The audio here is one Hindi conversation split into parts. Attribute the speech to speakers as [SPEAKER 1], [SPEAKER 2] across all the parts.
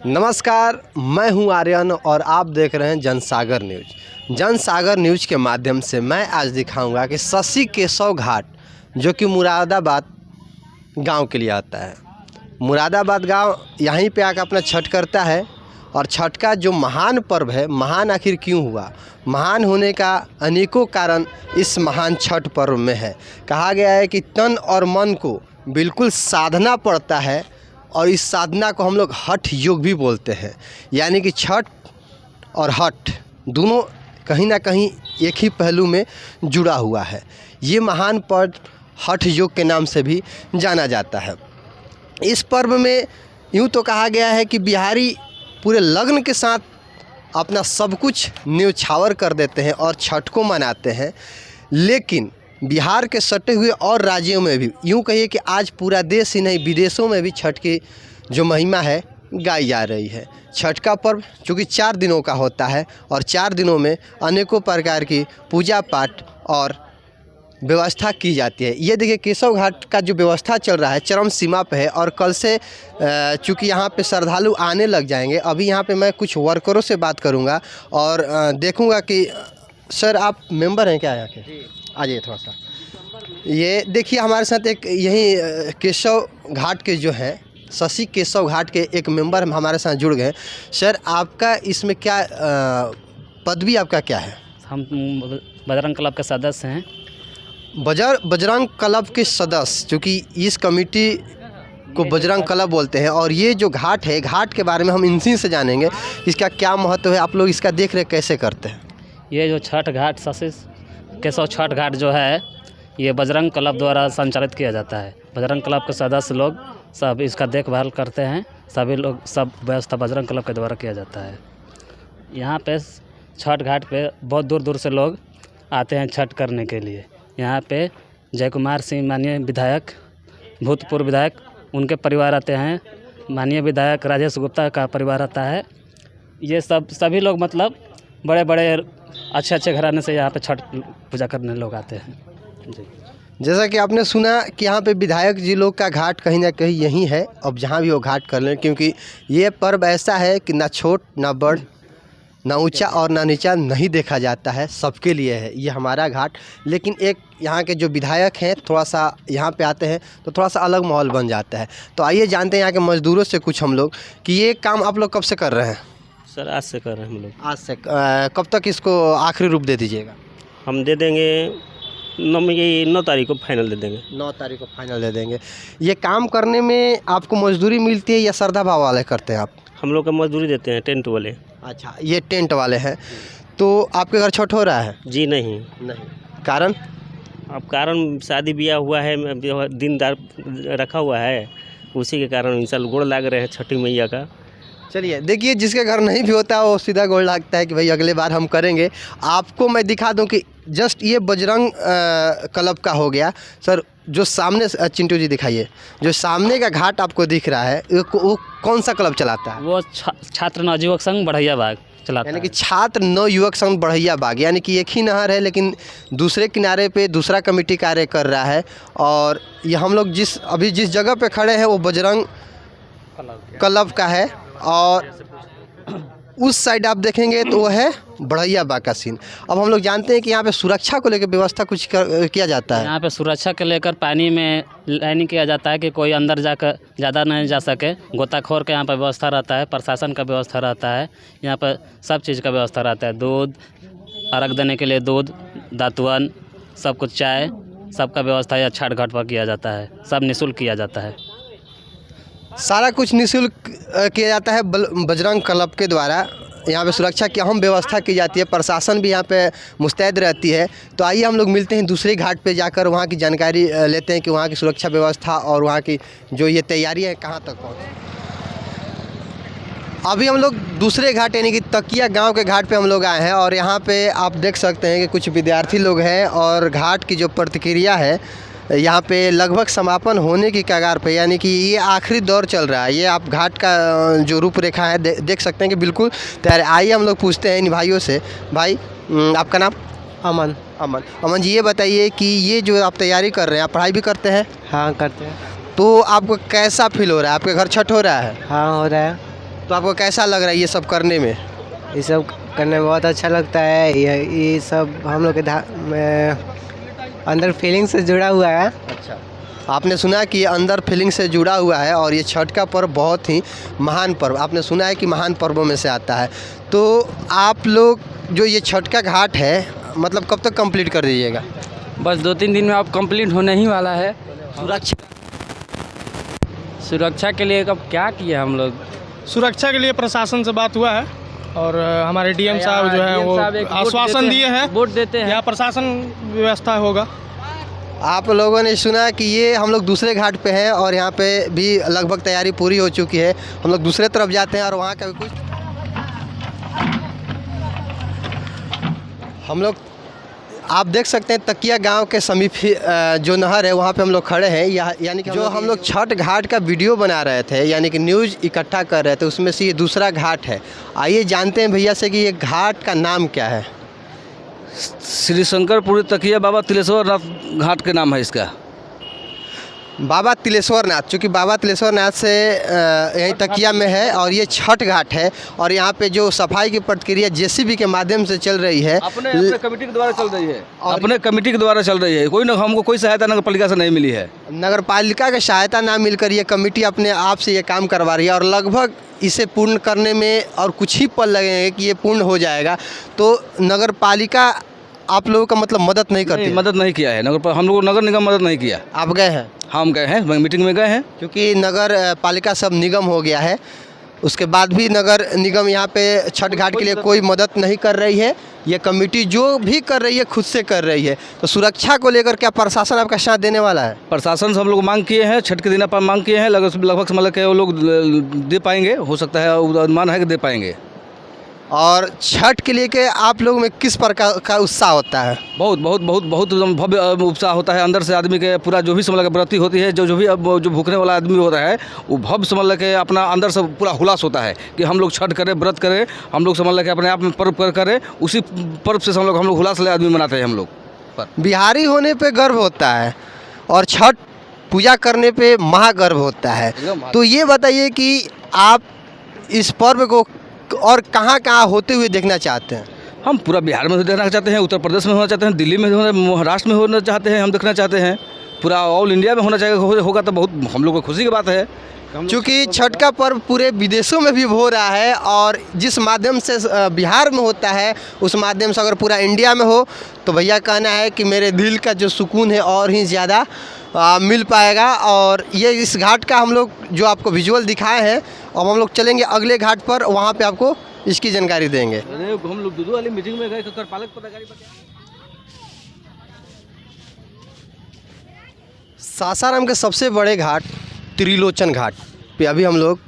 [SPEAKER 1] नमस्कार, मैं हूं आर्यन और आप देख रहे हैं जनसागर न्यूज़। जनसागर न्यूज़ के माध्यम से मैं आज दिखाऊंगा कि शशि केशव घाट जो कि मुरादाबाद गांव के लिए आता है। मुरादाबाद गांव यहीं पे आकर अपना छठ करता है और छठ का जो महान पर्व है, महान आखिर क्यों हुआ? महान होने का अनेकों कारण इस महान छठ पर्व में है। कहा गया है कि तन और मन को बिल्कुल साधना पड़ता है और इस साधना को हम लोग हठ योग भी बोलते हैं। यानी कि छठ और हठ दोनों कहीं ना कहीं एक ही पहलू में जुड़ा हुआ है। ये महान पर्व हठ योग के नाम से भी जाना जाता है। इस पर्व में यूँ तो कहा गया है कि बिहारी पूरे लगन के साथ अपना सब कुछ न्योछावर कर देते हैं और छठ को मनाते हैं, लेकिन बिहार के सटे हुए और राज्यों में भी यूँ कहिए कि आज पूरा देश ही नहीं विदेशों में भी छठ की जो महिमा है गाई जा रही है। छठ का पर्व चूँकि 4 दिनों का होता है और 4 दिनों में अनेकों प्रकार की पूजा पाठ और व्यवस्था की जाती है। ये देखिए केशव घाट का जो व्यवस्था चल रहा है चरम सीमा पे है और कल से चूँकि यहाँ पे श्रद्धालु आने लग जाएंगे। अभी यहाँ पे मैं कुछ वर्करों से बात करूँगा और देखूँगा कि सर आप मेंबर हैं क्या यहाँ के? आ जाइए थोड़ा सा। ये देखिए हमारे साथ एक यही केशव घाट के जो हैं शशि केशव घाट के एक मेंबर हमारे साथ जुड़ गए। सर आपका इसमें क्या पदवी आपका क्या है?
[SPEAKER 2] हम बजरंग क्लब के सदस्य हैं।
[SPEAKER 1] बजरंग क्लब के सदस्य, क्योंकि इस कमेटी को बजरंग क्लब बोलते हैं। और ये जो घाट है, घाट के बारे में हम इनसे से जानेंगे इसका क्या महत्व है, आप लोग इसका देख रेख कैसे करते हैं?
[SPEAKER 2] ये जो छठ घाट शशि केशव छठ घाट जो है ये बजरंग क्लब द्वारा संचालित किया जाता है। बजरंग क्लब के सदस्य लोग सब इसका देखभाल करते हैं। सभी लोग सब व्यवस्था बजरंग क्लब के द्वारा किया जाता है। यहाँ पे छठ घाट पे बहुत दूर दूर से लोग आते हैं छठ करने के लिए। यहाँ पे जय कुमार सिंह माननीय विधायक, भूतपूर्व विधायक, उनके परिवार आते हैं। माननीय विधायक राजेश गुप्ता का परिवार आता है। ये सभी लोग मतलब बड़े बड़े अच्छे घराने से यहाँ पे छठ पूजा करने लोग आते हैं जी।
[SPEAKER 1] जैसा कि आपने सुना कि यहाँ पे विधायक जी लोग का घाट कहीं ना कहीं यही है। अब जहाँ भी वो घाट कर लें, क्योंकि ये पर्व ऐसा है कि ना छोट ना बड़ ना ऊंचा और ना नीचा नहीं देखा जाता है, सबके लिए है ये हमारा घाट। लेकिन एक यहाँ के जो विधायक हैं थोड़ा सा यहाँ पे आते हैं तो थोड़ा सा अलग माहौल बन जाता है। तो आइए जानते हैं यहाँ के मज़दूरों से कुछ हम लोग कि ये काम आप लोग कब से कर रहे हैं?
[SPEAKER 3] सर आज से कर रहे हैं हम लोग।
[SPEAKER 1] आज से कब तक इसको आखिरी रूप दे दीजिएगा?
[SPEAKER 3] हम दे देंगे 9 तारीख को फाइनल दे देंगे।
[SPEAKER 1] 9 तारीख को फाइनल दे देंगे। ये काम करने में आपको मजदूरी मिलती है या श्रद्धा भाव वाले करते हैं आप?
[SPEAKER 3] हम लोग का मजदूरी देते हैं, टेंट वाले।
[SPEAKER 1] अच्छा, ये टेंट वाले हैं। तो आपके घर छठ हो रहा है?
[SPEAKER 3] जी नहीं।
[SPEAKER 1] कारण?
[SPEAKER 3] अब कारण शादी ब्याह हुआ है, दिनदार रखा हुआ है, उसी के कारण इंसान गोड़ लाग रहे हैं छठी मैया का।
[SPEAKER 1] चलिए देखिए, जिसके घर नहीं भी होता वो सीधा गोड़ लगता है कि भाई अगले बार हम करेंगे। आपको मैं दिखा दूं कि जस्ट ये बजरंग क्लब का हो गया। सर जो सामने चिंटू जी दिखाइए, जो सामने का घाट आपको दिख रहा है वो कौन सा क्लब चलाता है?
[SPEAKER 2] वो छात्र नवयुवक संघ बढ़ैया बाग चलाता है।
[SPEAKER 1] यानी कि छात्र नवयुवक संघ बढ़ैया बाग, यानी कि एक ही नहर है लेकिन दूसरे किनारे पे दूसरा कमेटी कार्य कर रहा है। और ये हम लोग अभी जिस जगह पे खड़े हैं वो बजरंग क्लब का है और उस साइड आप देखेंगे तो वो है बढ़ैया बाग का सीन। अब हम लोग जानते हैं कि यहाँ पे सुरक्षा को लेकर व्यवस्था कुछ किया जाता है।
[SPEAKER 2] यहाँ पे सुरक्षा के लेकर पानी में लाइनिंग किया जाता है कि कोई अंदर जाकर ज़्यादा नहीं जा सके। गोताखोर का यहाँ पर व्यवस्था रहता है, प्रशासन का व्यवस्था रहता है। यहाँ पर सब चीज़ का व्यवस्था रहता है। दूध, अर्घ देने के लिए दूध, दातुअन, सब कुछ, चाय, सबका व्यवस्था यहाँ छठ घाट पर किया जाता है। सब निःशुल्क किया जाता है।
[SPEAKER 1] सारा कुछ निःशुल्क किया जाता है बजरंग क्लब के द्वारा। यहाँ पे सुरक्षा की अहम व्यवस्था की जाती है, प्रशासन भी यहाँ पे मुस्तैद रहती है। तो आइए हम लोग मिलते हैं दूसरे घाट पे जाकर, वहाँ की जानकारी लेते हैं कि वहाँ की सुरक्षा व्यवस्था और वहाँ की जो ये तैयारी है कहाँ तक पहुँची। अभी हम लोग दूसरे घाट यानी कि तकिया गांव के घाट पे हम लोग आए हैं और यहाँ पे आप देख सकते हैं कि कुछ विद्यार्थी लोग हैं और घाट की जो प्रतिक्रिया है यहाँ पे लगभग समापन होने की कगार पे, यानी कि ये आखिरी दौर चल रहा है। ये आप घाट का जो रूपरेखा है देख सकते हैं कि बिल्कुल तैयार। आइए हम लोग पूछते हैं इन भाइयों से। भाई आपका नाम? अमन जी, ये बताइए कि ये जो आप तैयारी कर रहे हैं, आप पढ़ाई भी करते हैं?
[SPEAKER 4] हाँ करते हैं।
[SPEAKER 1] तो आपको कैसा फील हो रहा है? आपके घर छठ हो रहा है?
[SPEAKER 4] हाँ हो रहा है।
[SPEAKER 1] तो आपको कैसा लग रहा है ये सब करने में?
[SPEAKER 4] ये सब करने में बहुत अच्छा लगता है। ये सब हम लोग के अंदर फीलिंग से जुड़ा हुआ है।
[SPEAKER 1] अच्छा, आपने सुना कि ये अंदर फीलिंग से जुड़ा हुआ है और ये छठ का पर्व बहुत ही महान पर्व, आपने सुना है कि महान पर्वों में से आता है। तो आप लोग जो ये छठ का घाट है मतलब कब तक कंप्लीट कर दीजिएगा?
[SPEAKER 5] बस 2-3 दिन में अब कंप्लीट होने ही वाला है। सुरक्षा के लिए कब क्या किया हम लोग?
[SPEAKER 6] सुरक्षा के लिए प्रशासन से बात हुआ है और हमारे डीएम साहब जो है वो आश्वासन दिए हैं,
[SPEAKER 5] वोट देते हैं,
[SPEAKER 6] यहाँ प्रशासन व्यवस्था होगा।
[SPEAKER 1] आप लोगों ने सुना कि ये हम लोग दूसरे घाट पे हैं और यहाँ पे भी लगभग तैयारी पूरी हो चुकी है। हम लोग दूसरे तरफ जाते हैं और वहाँ का भी कुछ हम लोग आप देख सकते हैं तकिया गांव के समीप ही जो नहर है वहाँ पे हम लोग खड़े हैं। यानी कि जो हम लोग छठ घाट का वीडियो बना रहे थे, यानी कि न्यूज़ इकट्ठा कर रहे थे, उसमें से ये दूसरा घाट है। आइए जानते हैं भैया से कि ये घाट का नाम क्या है।
[SPEAKER 7] श्री शंकरपुरी तकिया बाबा तिलेश्वर नाथ घाट के नाम है इसका।
[SPEAKER 1] बाबा तिलेश्वर नाथ, चूँकि बाबा तिलेश्वर नाथ से यहीं तकिया में है और ये छठ घाट है और यहाँ पे जो सफाई की प्रक्रिया जेसीबी के माध्यम से चल रही है,
[SPEAKER 7] अपने कमेटी के द्वारा चल रही है। अपने कमेटी के द्वारा चल रही है। हमको कोई सहायता नगर पालिका से नहीं मिली है।
[SPEAKER 1] नगर पालिका की सहायता ना मिलकर ये कमेटी अपने आप से ये काम करवा रही है और लगभग इसे पूर्ण करने में और कुछ ही पल लगेंगे कि ये पूर्ण हो जाएगा। तो नगर पालिका आप लोगों का मतलब मदद नहीं करती?
[SPEAKER 7] मदद नहीं किया है हम लोग, नगर निगम मदद नहीं किया।
[SPEAKER 1] आप गए हैं?
[SPEAKER 7] हम गए हैं, मीटिंग में गए हैं।
[SPEAKER 1] क्योंकि नगर पालिका सब निगम हो गया है, उसके बाद भी नगर निगम यहाँ पे छठ घाट के लिए कोई मदद नहीं कर रही है। ये कमेटी जो भी कर रही है खुद से कर रही है। तो सुरक्षा को लेकर क्या प्रशासन आपका साथ देने वाला है?
[SPEAKER 7] प्रशासन से हम लोग मांग किए हैं, छठ के दिन पर मांग किए हैं। लगभग समझ के वो लोग दे पाएंगे, हो सकता है अनुमान है कि दे पाएंगे।
[SPEAKER 1] और छठ के लिए के आप लोग में किस प्रकार का उत्साह होता है?
[SPEAKER 7] बहुत बहुत बहुत बहुत भव्य उत्साह होता है। अंदर से आदमी के पूरा जो भी समझ के व्रती होती है, जो भी जो भूखने वाला आदमी होता है, वो भव्य समझ के अपना अंदर से पूरा हुलास होता है कि हम लोग छठ करें, व्रत करें, हम लोग समझ के अपने आप में पर्व करें। उसी पर्व से हम लोग हुलास ले आदमी मनाते हैं। हम लोग
[SPEAKER 1] बिहारी होने पे गर्व होता है और छठ पूजा करने पे महागर्व होता है। तो ये बताइए कि आप इस पर्व को और कहाँ कहाँ होते हुए देखना चाहते हैं?
[SPEAKER 7] हम पूरा बिहार में देखना चाहते हैं, उत्तर प्रदेश में होना चाहते हैं, दिल्ली में महाराष्ट्र में होना चाहते हैं, हम देखना चाहते हैं। पूरा ऑल इंडिया में होना चाहिए, होगा तो बहुत हम लोग को खुशी की बात है।
[SPEAKER 1] क्योंकि छठ का पर्व पूरे विदेशों में भी हो रहा है और जिस माध्यम से बिहार में होता है उस माध्यम से अगर पूरा इंडिया में हो तो भैया कहना है कि मेरे दिल का जो सुकून है और ही ज़्यादा मिल पाएगा। और ये इस घाट का हम लोग जो आपको विजुअल दिखाए हैं, और हम लोग चलेंगे अगले घाट पर, वहाँ पे आपको इसकी जानकारी देंगे।
[SPEAKER 7] हम लोग दूध वाली मीटिंग में गए, पालक पदाधिकारी
[SPEAKER 1] सासाराम के सबसे बड़े घाट त्रिलोचन घाट पे अभी हम लोग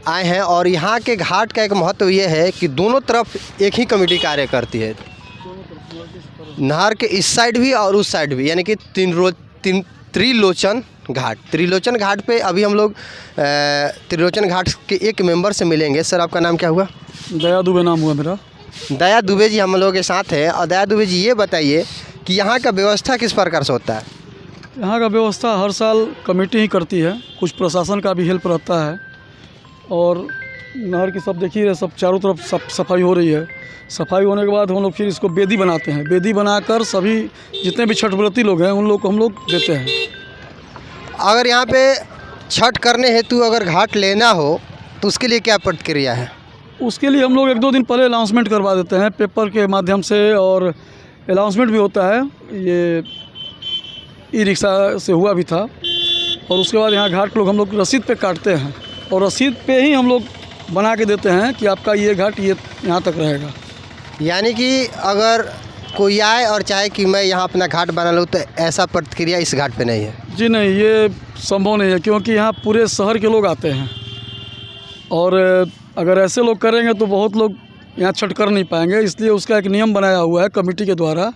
[SPEAKER 1] आए हैं और यहाँ के घाट का एक महत्व ये है कि दोनों तरफ एक ही कमेटी कार्य करती है। नहर के इस साइड भी और उस साइड भी, यानी कि त्रिलोचन घाट। त्रिलोचन घाट पे अभी हम लोग त्रिलोचन घाट के एक मेंबर से मिलेंगे। सर, आपका नाम क्या हुआ?
[SPEAKER 6] दया दुबे नाम हुआ मेरा।
[SPEAKER 1] दया दुबे जी हम लोगों के साथ हैं। और दया दुबे जी ये बताइए कि यहाँ का व्यवस्था किस प्रकार से होता है?
[SPEAKER 8] यहाँ का व्यवस्था हर साल कमेटी ही करती है, कुछ प्रशासन का भी हेल्प रहता है। और नहर की सब देखिए रहे, सब चारों तरफ सफाई हो रही है। सफाई होने के बाद हम लोग फिर इसको बेदी बनाते हैं। बेदी बनाकर सभी जितने भी छठ व्रती लोग हैं उन लोग को हम लोग देते हैं।
[SPEAKER 1] अगर यहाँ पे छठ करने हेतु अगर घाट लेना हो तो उसके लिए क्या प्रक्रिया है?
[SPEAKER 8] उसके लिए हम लोग 1-2 दिन पहले अनाउंसमेंट करवा देते हैं पेपर के माध्यम से, और अनाउंसमेंट भी होता है। ये ई-रिक्शा से हुआ भी था। और उसके बाद यहाँ घाट लोग हम लोग रसीद पे काटते हैं और रसीद पे ही हम लोग बना के देते हैं कि आपका ये घाट ये यहाँ तक रहेगा।
[SPEAKER 1] यानी कि अगर कोई आए और चाहे कि मैं यहाँ अपना घाट बना लूँ तो ऐसा प्रक्रिया इस घाट पे नहीं है?
[SPEAKER 8] जी नहीं, ये संभव नहीं है, क्योंकि यहाँ पूरे शहर के लोग आते हैं और अगर ऐसे लोग करेंगे तो बहुत लोग यहाँ छठ कर नहीं पाएंगे। इसलिए उसका एक नियम बनाया हुआ है कमेटी के द्वारा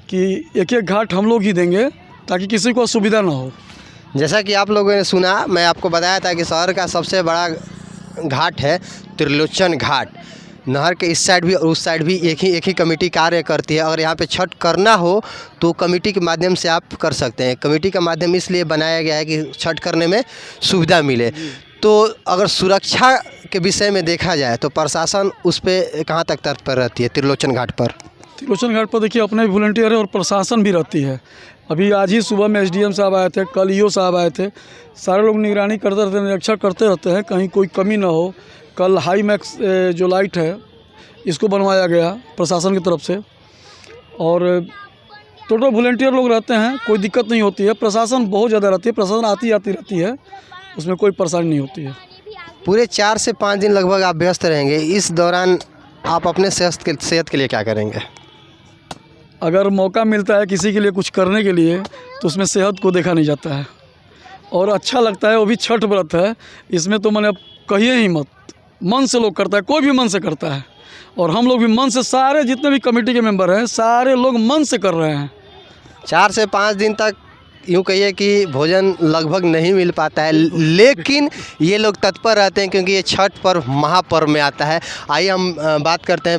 [SPEAKER 8] कि एक घाट हम लोग ही देंगे ताकि किसी को असुविधा ना हो।
[SPEAKER 1] जैसा कि आप लोगों ने सुना, मैं आपको बताया था कि शहर का सबसे बड़ा घाट है त्रिलोचन घाट। नहर के इस साइड भी और उस साइड भी एक ही कमेटी कार्य करती है। अगर यहाँ पे छठ करना हो तो कमेटी के माध्यम से आप कर सकते हैं। कमेटी का माध्यम इसलिए बनाया गया है कि छठ करने में सुविधा मिले। तो अगर सुरक्षा के विषय में देखा जाए तो प्रशासन उस पर कहाँ तक तत्पर रहती है त्रिलोचन घाट पर?
[SPEAKER 8] त्रिलोचन घाट पर देखिए अपने भी वॉलंटियर है और प्रशासन भी रहती है। अभी आज ही सुबह में एसडीएम साहब आए थे, कल ईओ साहब आए थे, सारे लोग निगरानी करते रहते हैं, निरीक्षण करते रहते हैं कहीं कोई कमी ना हो। कल हाई मैक्स जो लाइट है इसको बनवाया गया प्रशासन की तरफ से और टोटल वॉलंटियर लोग रहते हैं, कोई दिक्कत नहीं होती है। प्रशासन बहुत ज़्यादा रहती है, प्रशासन आती रहती है, उसमें कोई परेशानी नहीं होती है।
[SPEAKER 1] पूरे 4 से 5 दिन लगभग आप व्यस्त रहेंगे, इस दौरान आप अपने सेहत के लिए क्या करेंगे?
[SPEAKER 8] अगर मौका मिलता है किसी के लिए कुछ करने के लिए तो उसमें सेहत को देखा नहीं जाता है और अच्छा लगता है। वो भी छठ व्रत है, इसमें तो मैंने अब कहिए ही मत, मन से लोग करता है, कोई भी मन से करता है और हम लोग भी मन से, सारे जितने भी कमेटी के मेंबर हैं सारे लोग मन से कर रहे हैं।
[SPEAKER 1] 4 से 5 दिन तक यूँ कहिए कि भोजन लगभग नहीं मिल पाता है, लेकिन ये लोग तत्पर रहते हैं क्योंकि ये छठ पर्व महापर्व में आता है। आइए हम बात करते हैं